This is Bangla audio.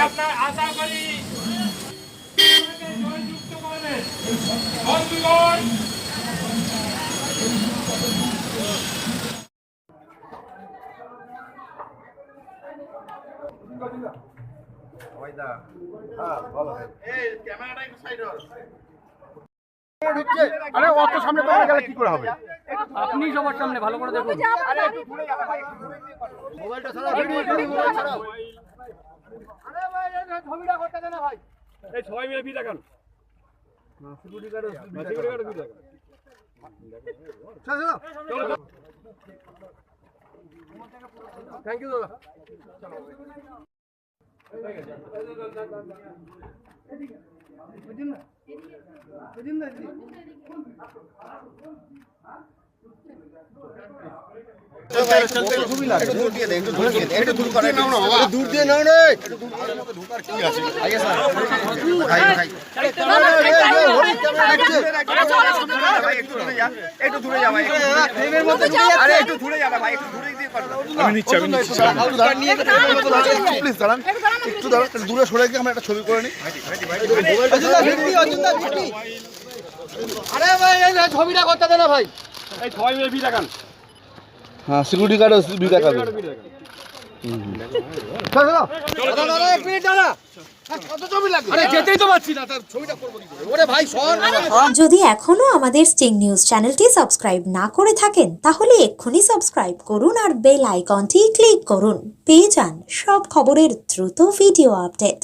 আপনার আশা করি জয়যুক্ত করবেন বন্ধুগণ। আরে অত সামনে তো গেলে কি করে হবে? আপনি সবার সামনে ভালো করে দেখুন। মোবাইলটা ছাড়াও, মোবাইল ছাড়াও। আরে ভাই এই ছবিটা করতে দেন না ভাই। এই সবাই মিলে বিটা গান সিকিউরিটি গার্ড বিটা গান। চলো চলো। থ্যাংক ইউ দাদা। দূর দিয়ে নাও রে। একটু দাঁড়ান, দূরে সরে গিয়ে আমরা একটা ছবি করে নিই। আরে ভাই এই ছবিটা করতে দেন না ভাই। এই সবাই মিলে বিটা গান। হ্যাঁ সিকিউরিটি গার্ড ভিডিও করবে। চলো চলো দাদা এক মিনিট দাঁড়া। কত ছবি লাগবে? আরে যেতেই তো পাচ্ছি না, তার ছবিটা করব কি করে? ওরে ভাই সর। যদি এখনো আমাদের স্টিং নিউজ চ্যানেলটি সাবস্ক্রাইব না করে থাকেন তাহলে এক্ষুনি সাবস্ক্রাইব করুন আর বেল আইকনটি ক্লিক করুন। পেয়ে যান সব খবরের দ্রুত ভিডিও আপডেট।